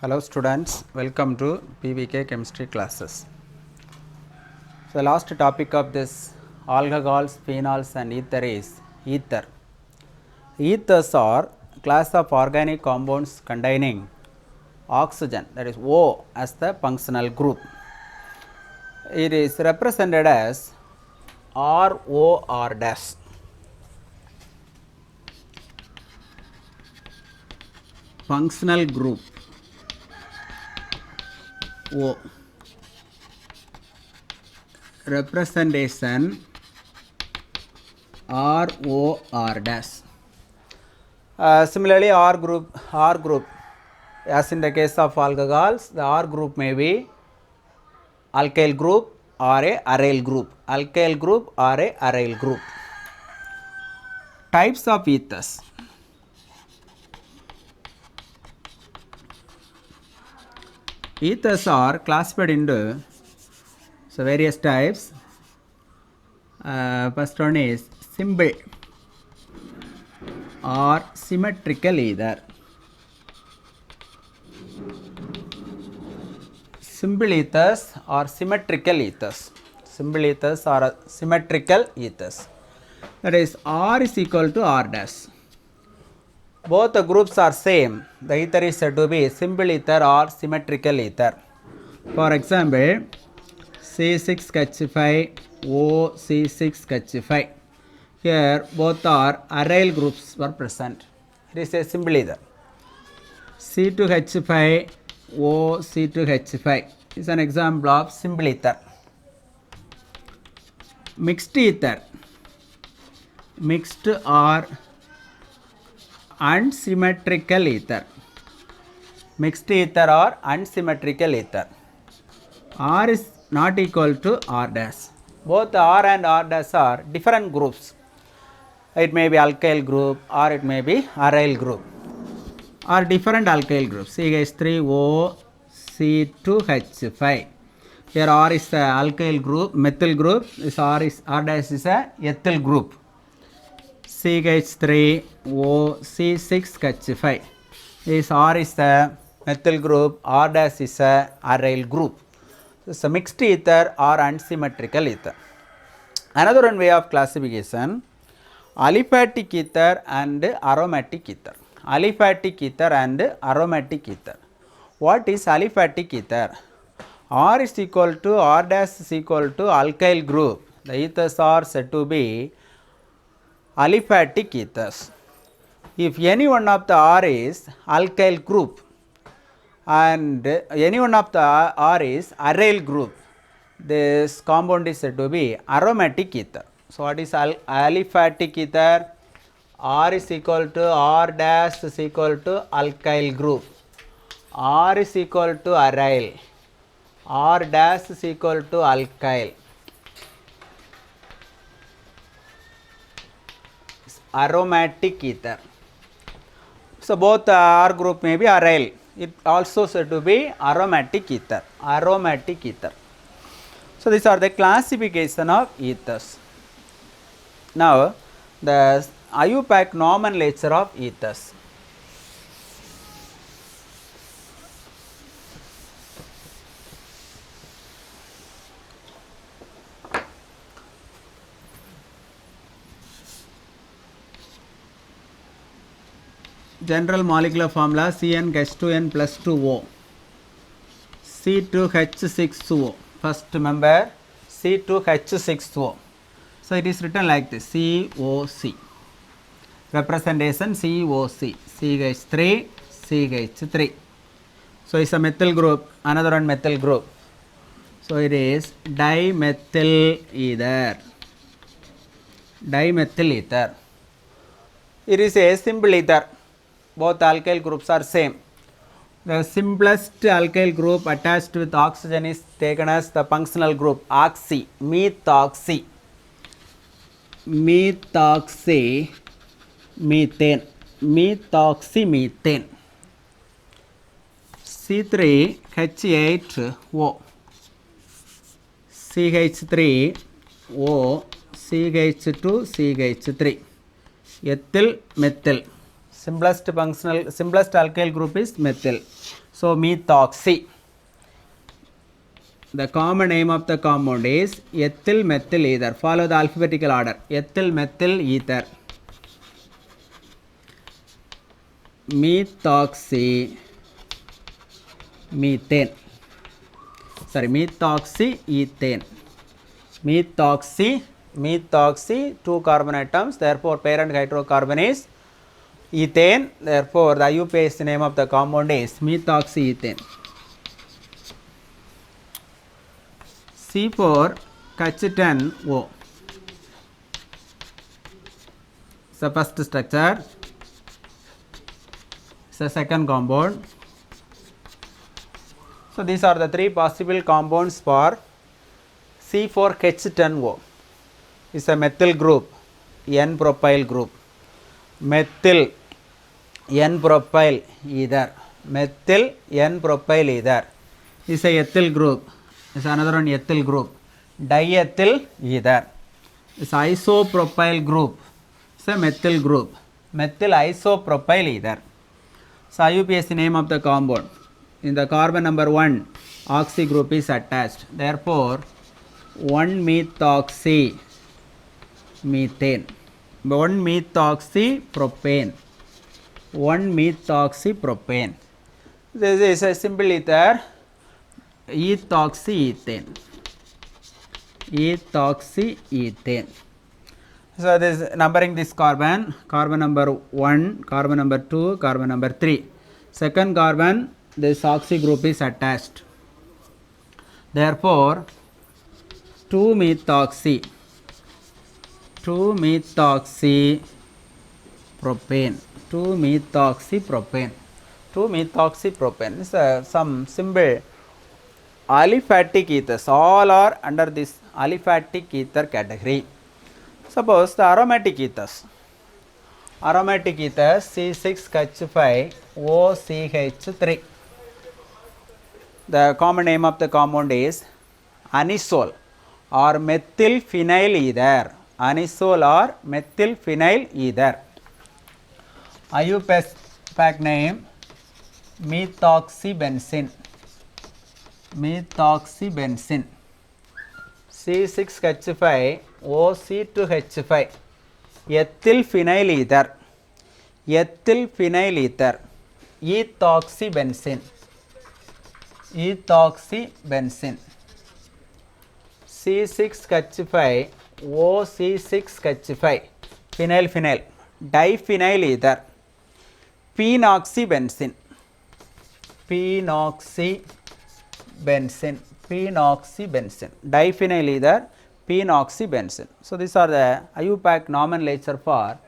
Hello students, welcome to PVK chemistry classes. So the last topic of this alcohols, phenols and ether is ether. Ethers are class of organic compounds containing oxygen, that is O as the functional group. It is represented as ROR dash. Functional group O. Representation ROR dash. Similarly, R group, as in the case of alcohols, the R group may be alkyl group or a aryl group. Alkyl group or a aryl group. Types of ethers. Ethers are classified into various types. First one is simple or symmetrical ether. Simple ethers or symmetrical ethers. Simple ethers or symmetrical ethers. That is R is equal to R dash. Both the groups are same. The ether is said to be simple ether or symmetrical ether. For example, C6H5O C6H5. Here both are aryl groups were present. It is a simple ether. C2H5O C2H5 is an example of simple ether. Mixed ether. Mixed or unsymmetrical ether. Mixed ether or unsymmetrical ether. R is not equal to R dash. Both R and R dash are different groups. It may be alkyl group or it may be aryl group or different alkyl groups. CH3O C2H5. Here R is the alkyl group, methyl group. This R dash is a ethyl group. CH3O C6H5. This R is the methyl group, R dash is a aryl group. So it's a mixed ether or unsymmetrical ether. Another one way of classification, aliphatic ether and aromatic ether. Aliphatic ether and aromatic ether. What is aliphatic ether? R is equal to R dash is equal to alkyl group. The ethers are said to be aliphatic ethers. If any one of the R is alkyl group and any one of the R is aryl group, this compound is said to be aromatic ether. So what is aliphatic ether? R is equal to R dash is equal to alkyl group. R is equal to aryl. R dash is equal to alkyl. Aromatic ether. So both R group may be aryl. It also said to be aromatic ether. Aromatic ether. So these are the classification of ethers. Now the IUPAC nomenclature of ethers. General molecular formula CnH2n plus 2O. C2H6O. First member C2H6O. So it is written like this, COC. Representation COC. CH3, CH3. So it's a methyl group, another one methyl group. So it is dimethyl ether. Dimethyl ether. It is a simple ether. Both alkyl groups are same. The simplest alkyl group attached with oxygen is taken as the functional group oxy, methoxy. Methoxy methane. Methoxymethane. C3H8O. CH3O CH2 CH3. Ethyl methyl. Simplest alkyl group is methyl. So methoxy. The common name of the compound is ethyl methyl ether. Follow the alphabetical order. Ethyl methyl ether. Methoxy methane. Sorry, methoxy ethane. Methoxy, two carbon atoms. Therefore, parent hydrocarbon is ethane. Therefore, the IUPAC name of the compound is methoxy ethane. C4 H10O. It's the first structure. It's the second compound. So these are the three possible compounds for C4H10O. It's a methyl group, N-propyl group. Methyl N-propyl ether. Methyl N-propyl ether. It's a ethyl group. It's another one ethyl group. Diethyl ether. It's isopropyl group. It's a methyl group. Methyl isopropyl ether. So IUPAC name of the compound. In the carbon number 1, oxy group is attached. Therefore, 1-methoxy methane. 1-methoxy propane. 1-methoxy propane. This is a simple ether. Ethoxy ethane. Ethoxy ethane. So this numbering this carbon number 1, carbon number 2, carbon number 3. Second carbon, this oxy group is attached. Therefore, 2-methoxy propane. 2-methoxy propane. 2-methoxy propane is some simple aliphatic ethers. All are under this aliphatic ether category. Suppose the aromatic ethers. Aromatic ethers C6H5OCH3. The common name of the compound is anisole or methyl phenyl ether. Anisole or methyl phenyl ether. IUPAC name methoxybenzene. Methoxybenzene. C6H5OC2H5. Ethyl phenyl ether. Ethyl phenyl ether. Ethoxybenzene. Ethoxybenzene. C6H5OC6H5. Phenyl. Diphenyl ether. Phenoxybenzene. Phenoxybenzene. Diphenyl ether. Phenoxybenzene. So these are the IUPAC nomenclature for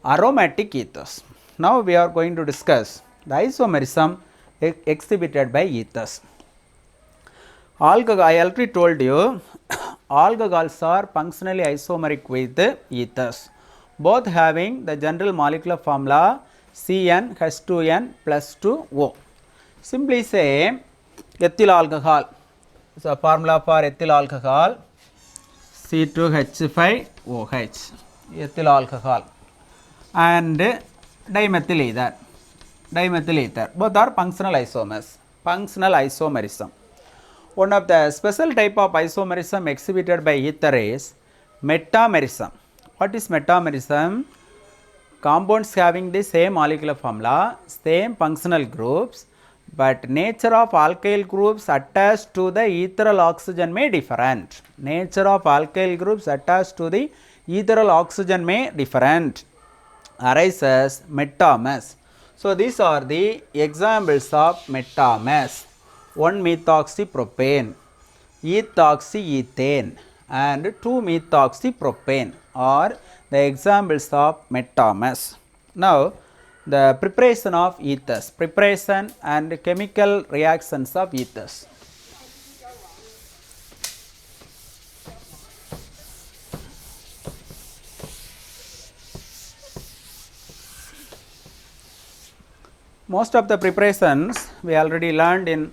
aromatic ethers. Now we are going to discuss the isomerism exhibited by ethers. Alcohol, I already told you, alcohols are functionally isomeric with ethers, both having the general molecular formula CnH2n plus 2O. Simply say ethyl alcohol. So formula for ethyl alcohol C2H5OH, ethyl alcohol, and dimethyl ether. Dimethyl ether. Both are functional isomers. Functional isomerism. One of the special type of isomerism exhibited by ether is metamerism. What is metamerism? Compounds having the same molecular formula, same functional groups, but nature of alkyl groups attached to the ethereal oxygen may different. Nature of alkyl groups attached to the ethereal oxygen may different. Arises metamers. So these are the examples of metamers. 1-methoxypropane, ethoxyethane, and 2-methoxypropane are the examples of metamers. Now, the preparation of ethers, preparation and chemical reactions of ethers. Most of the preparations we already learned in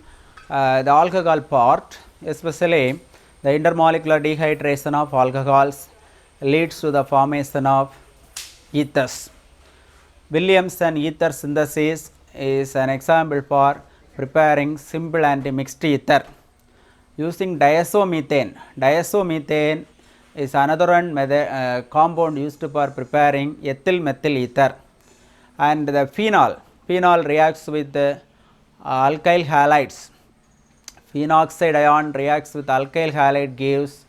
the alcohol part, especially the intermolecular dehydration of alcohols leads to the formation of ethers. Williamson ether synthesis is an example for preparing simple and mixed ether using diazomethane. Diazomethane is another one compound used for preparing ethyl methyl ether. And the phenol reacts with the alkyl halides. Phenoxide ion reacts with alkyl halide, gives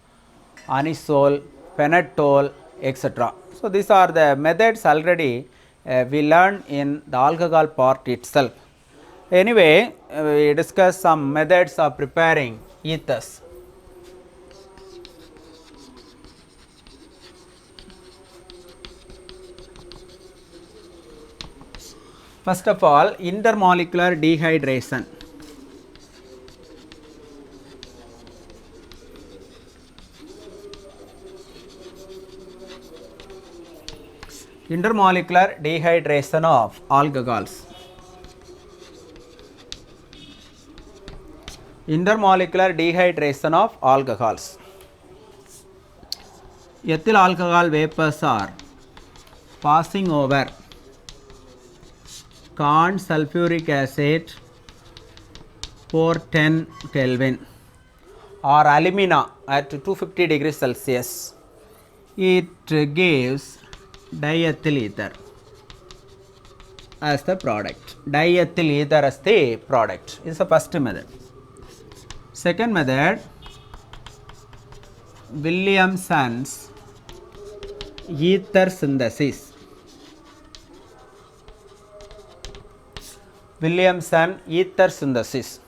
anisole, phenetol, etc. So these are the methods already we learned in the alcohol part itself. Anyway, we discuss some methods of preparing ethers. First of all, intermolecular dehydration. Intermolecular dehydration of alcohols. Intermolecular dehydration of alcohols. Ethyl alcohol vapors are passing over corn sulfuric acid for 10 Kelvin or alumina at 250 degrees Celsius. It gives diethyl ether as the product. Diethyl ether as the product is the first method. Second method, Williamson's ether synthesis. Williamson ether synthesis.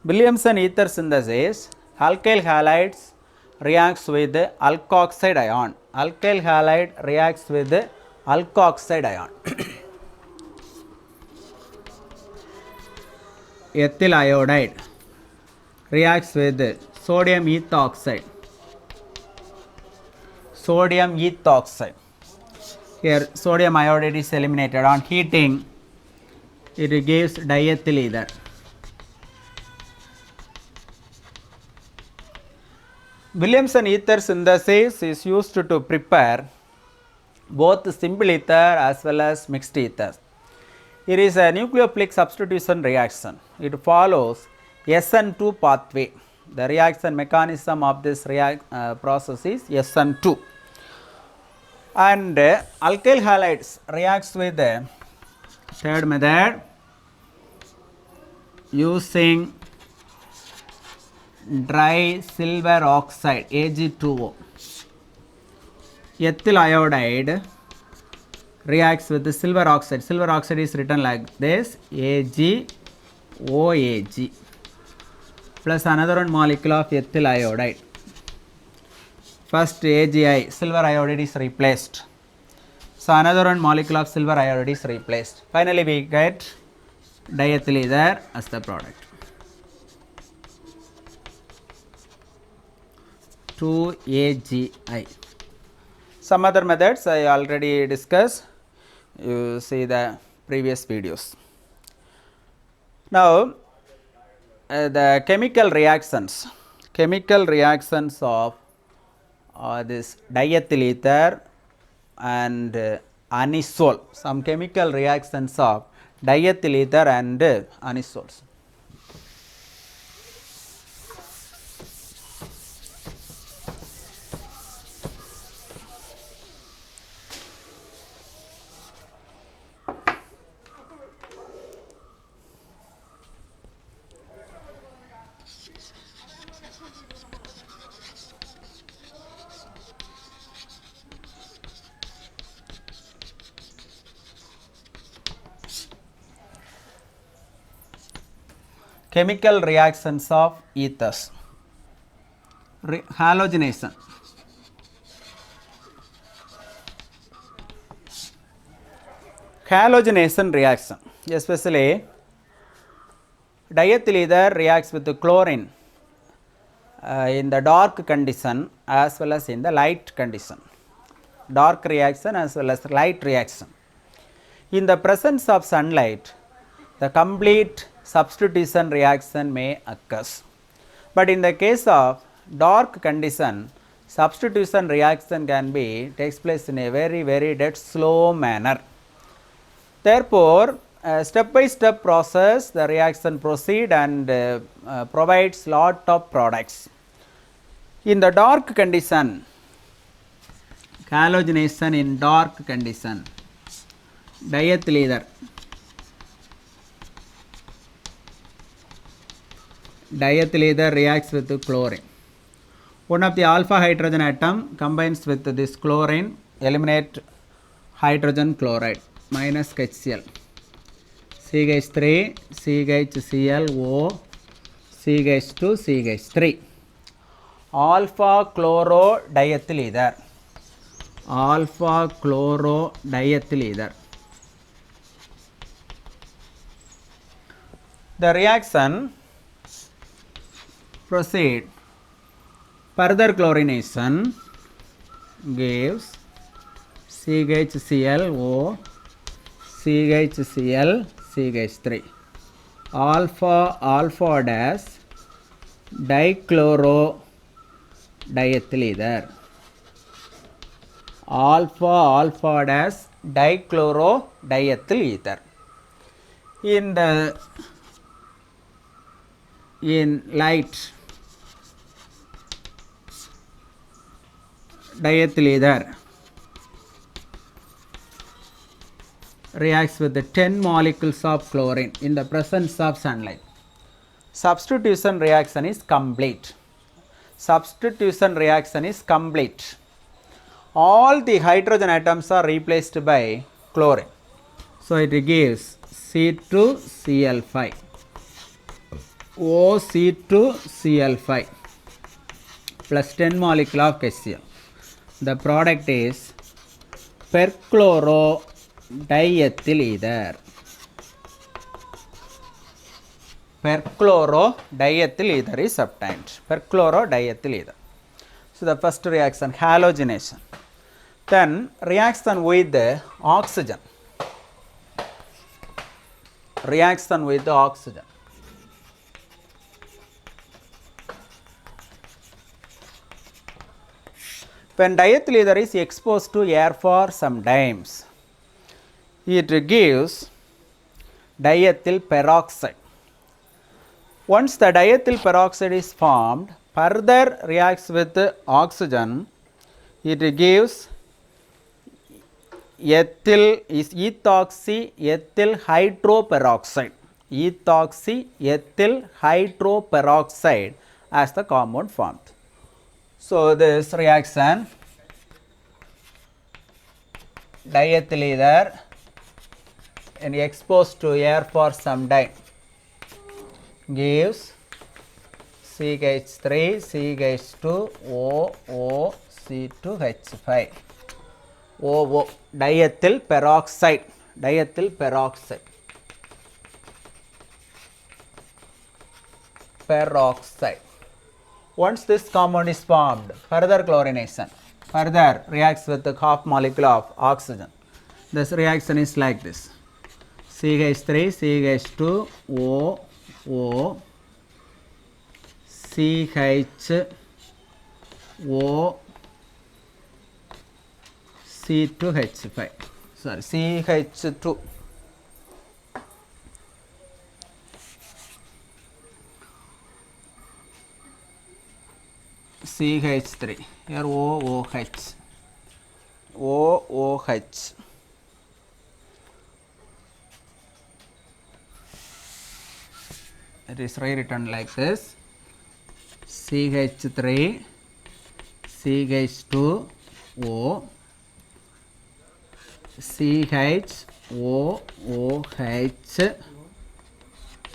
Williamson ether synthesis, alkyl halides reacts with the alkoxide ion. Alkyl halide reacts with the alkoxide ion. Ethyl iodide reacts with sodium ethoxide. Sodium ethoxide. Here sodium iodide is eliminated. On heating, it gives diethyl ether. Williamson ether synthesis is used to prepare both simple ether as well as mixed ether. It is a nucleophilic substitution reaction. It follows SN2 pathway. The reaction mechanism of this process is SN2. And alkyl halides reacts with the third method using dry silver oxide Ag2O. Ethyl iodide reacts with the silver oxide. Silver oxide is written like this, AgOAg plus another one molecule of ethyl iodide. First AgI, silver iodide is replaced. So another one molecule of silver iodide is replaced. Finally we get diethyl ether as the product. 2AgI. Some other methods I already discussed. You see the previous videos. Now the chemical reactions of this diethyl ether and anisole. Some chemical reactions of diethyl ether and anisoles. Chemical reactions of ethers. Halogenation. Halogenation reaction, especially diethyl ether reacts with the chlorine in the dark condition as well as in the light condition. Dark reaction as well as light reaction. In the presence of sunlight, the complete substitution reaction may occur. But in the case of dark condition, substitution reaction takes place in a very dead slow manner. Therefore, step by step process, the reaction proceed and provides lot of products. In the dark condition, halogenation in dark condition, diethyl ether, diethyl ether reacts with chlorine. One of the alpha hydrogen atom combines with this chlorine, eliminate hydrogen chloride minus HCl. CH3, CHCl, O, CH2, CH3. Alpha chlorodiethyl ether. Alpha chlorodiethyl ether. The reaction proceed. Further chlorination gives CHCl, CHCl, CH3. Alpha dash dichlorodiethyl ether. Alpha dash dichlorodiethyl ether. In light, diethyl ether reacts with the 10 molecules of chlorine in the presence of sunlight. Substitution reaction is complete. Substitution reaction is complete. All the hydrogen atoms are replaced by chlorine. So it gives C2Cl5, OC2Cl5 plus 10 molecule of HCl. The product is perchlorodiethyl ether. Perchlorodiethyl ether is obtained. Perchlorodiethyl ether. So the first reaction, halogenation. Then reaction with the oxygen. Reaction with the oxygen. When diethyl ether is exposed to air for some times, it gives diethyl peroxide. Once the diethyl peroxide is formed, further reacts with oxygen, it gives ethoxy ethyl hydroperoxide. Ethoxy ethyl hydroperoxide as the compound formed. So this reaction, diethyl ether and exposed to air for some time gives CH3, CH2, O, C2H5, O, diethyl peroxide, diethyl peroxide, peroxide. Once this compound is formed, further chlorination, further reacts with the half molecule of oxygen. This reaction is like this: CH3, CH2, O, CH, O, C2H5. Sorry, CH2. CH3, here OOH, OOH. It is rewritten like this: CH3, CH2, O, CH, OOH,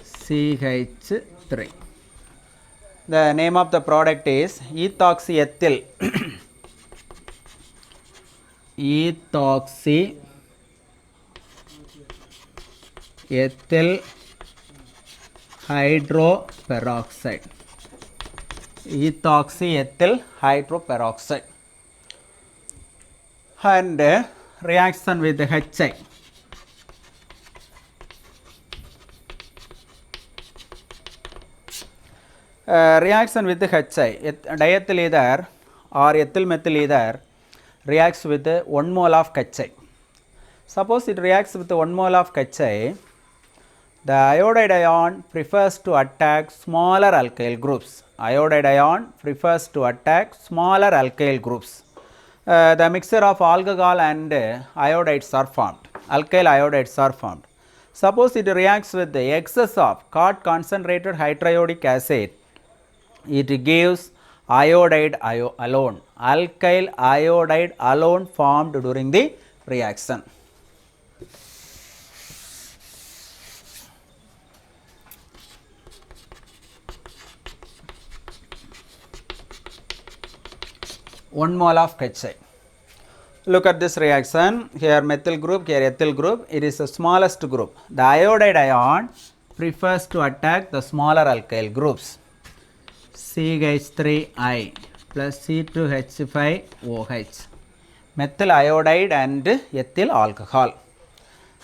CH3. The name of the product is ethoxyethyl. Ethoxyethyl hydroperoxide. Ethoxyethyl hydroperoxide. And reaction with the HI. Reaction with the HI, diethyl ether or ethyl methyl ether reacts with 1 mole of HI. Suppose it reacts with 1 mole of HI, the iodide ion prefers to attack smaller alkyl groups. Iodide ion prefers to attack smaller alkyl groups. The mixture of alcohol and iodides are formed. Alkyl iodides are formed. Suppose it reacts with the excess of cod concentrated hydriodic acid, it gives iodide alone, alkyl iodide alone formed during the reaction. One mole of HI. Look at this reaction, here methyl group, here ethyl group, it is the smallest group. The iodide ion prefers to attack the smaller alkyl groups. CH3I plus C2H5OH, methyl iodide and ethyl alcohol.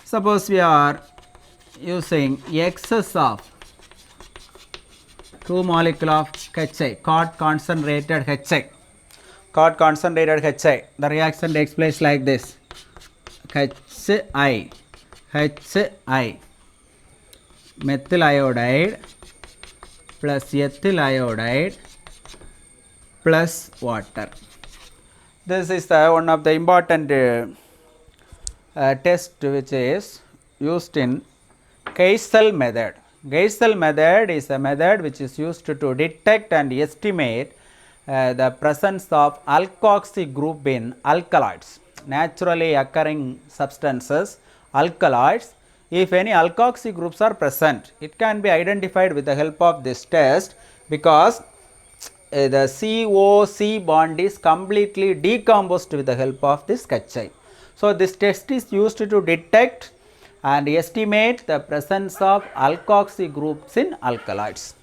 Suppose we are using excess of 2 molecule of HI, cod concentrated HI. Cod concentrated HI, the reaction takes place like this: HI, methyl iodide plus ethyl iodide plus water. This is one of the important test which is used in Geisel method. Geisel method is a method which is used to detect and estimate the presence of alkoxy group in alkaloids, naturally occurring substances, alkaloids. If any alkoxy groups are present, it can be identified with the help of this test, because the COC bond is completely decomposed with the help of this HI. So, this test is used to detect and estimate the presence of alkoxy groups in alkaloids.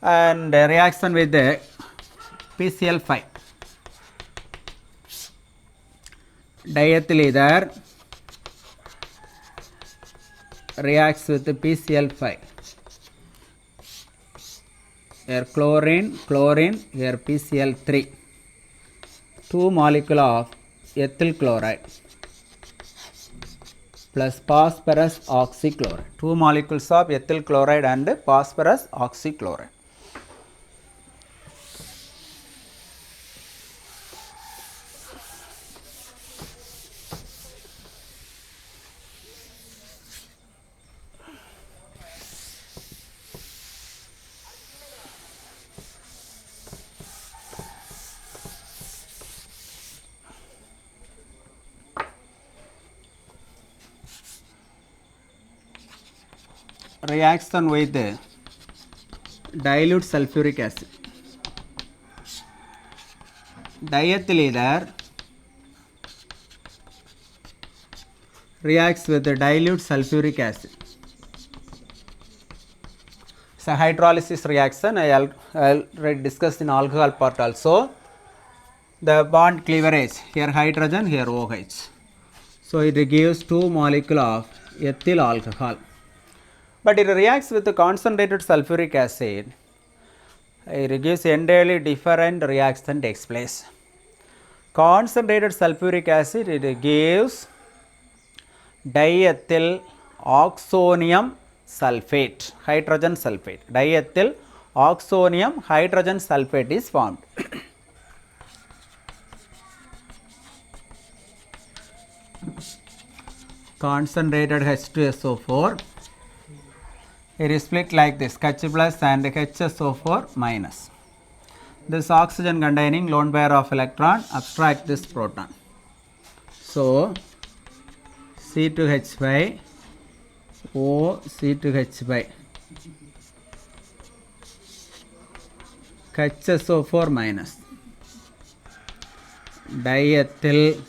And reaction with the PCl5, diethyl ether reacts with the PCl5. Here chlorine, here PCl3, 2 molecule of ethyl chloride plus phosphorus oxychloride, 2 molecules of ethyl chloride and phosphorus oxychloride. Reaction with dilute sulfuric acid. Diethyl ether reacts with the dilute sulfuric acid. It's a hydrolysis reaction. I already discussed in alcohol part also. The bond cleavage, here hydrogen, here OH. So, it gives 2 molecule of ethyl alcohol. But it reacts with the concentrated sulfuric acid, it gives entirely different reaction takes place. Concentrated sulfuric acid, it gives diethyl oxonium sulfate, hydrogen sulfate. Diethyl oxonium hydrogen sulfate is formed. Concentrated H2SO4. It is split like this, H plus and HSO4 minus. This oxygen containing lone pair of electron abstract this proton. So, C2H5 O C2H5 HSO4 minus diethyl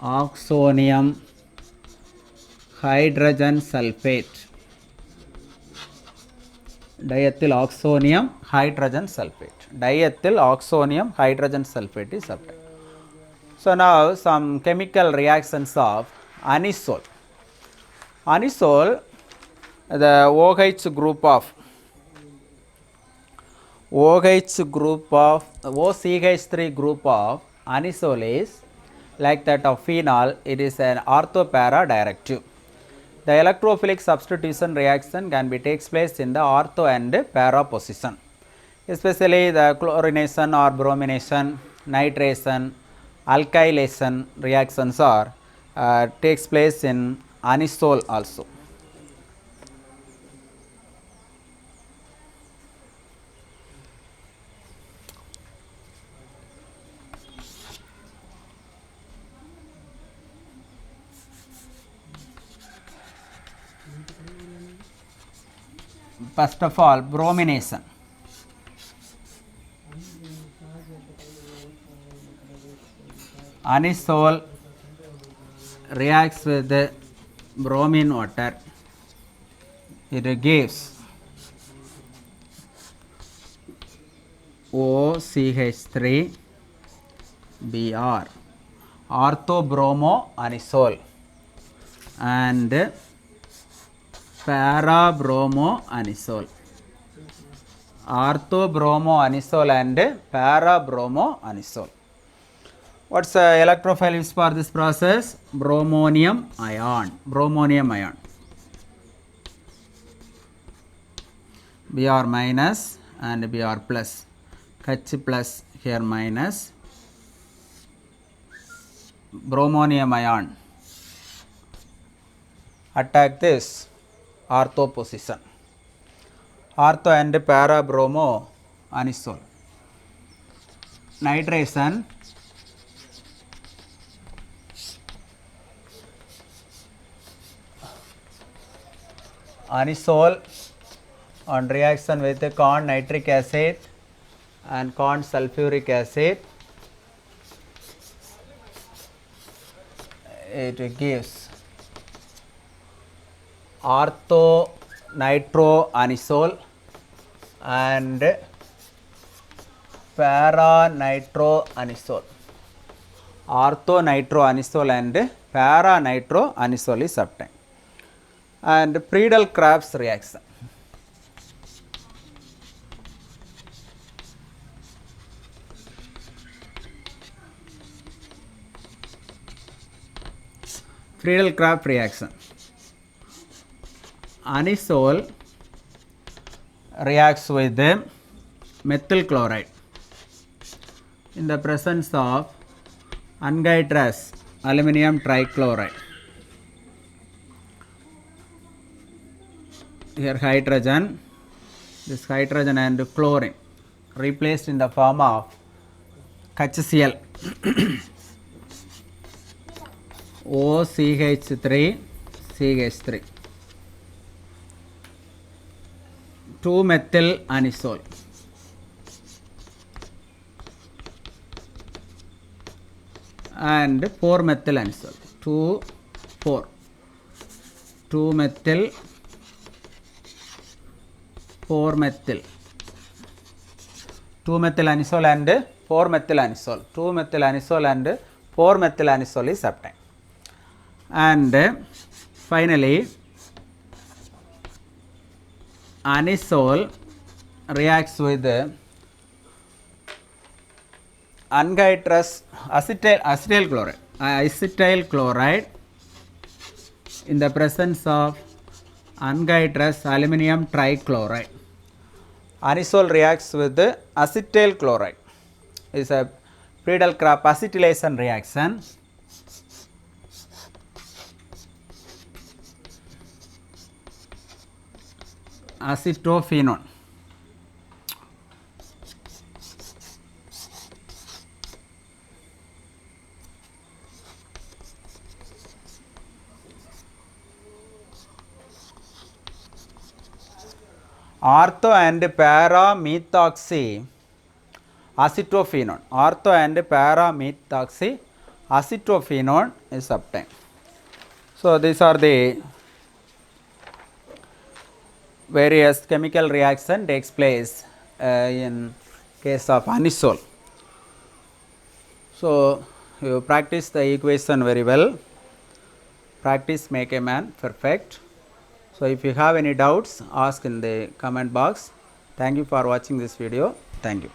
oxonium hydrogen sulfate. Diethyl oxonium hydrogen sulfate. Diethyl oxonium hydrogen sulfate is obtained. So, now some chemical reactions of anisole. Anisole, the OH group of OCH3 group of anisole is like that of phenol, it is an ortho-para directive. The electrophilic substitution reaction can be takes place in the ortho and para position, especially the chlorination or bromination, nitration, alkylation reactions are takes place in anisole also. First of all, bromination. Anisole reacts with the bromine water. It gives OCH3 Br, orthobromoanisole, and parabromoanisole. Orthobromoanisole and parabromoanisole. What's the electrophiles for this process? Bromonium ion. Bromonium ion. Br minus and Br plus. H plus here minus. Bromonium ion attack this ortho position. Ortho and parabromoanisole. Nitration. Anisole on reaction with the corn nitric acid and corn sulfuric acid, it gives ortho nitroanisole and para nitroanisole. Ortho nitroanisole and para nitroanisole is obtained. And Friedel-Crafts reaction. Friedel-Crafts reaction. Anisole reacts with the methyl chloride in the presence of anhydrous aluminum trichloride. Here hydrogen, this hydrogen and chlorine replaced in the form of HCl. OCH3 CH3, 2-methyl anisole. And 4-methyl anisole, 2-methyl 4-methyl, 2-methyl anisole and 4-methyl anisole, 2-methyl anisole and 4-methyl anisole is obtained. And finally, anisole reacts with anhydrous acetyl chloride in the presence of anhydrous aluminum trichloride. Anisole reacts with the acetyl chloride. It is a Friedel-Crafts acetylation reaction. Acetophenone. Ortho and para methoxy acetophenone. Ortho and para methoxy acetophenone is obtained. So these are the various chemical reaction takes place in case of anisole. So you practice the equation very well. Practice make a man perfect. So if you have any doubts, ask in the comment box. Thank you for watching this video. Thank you.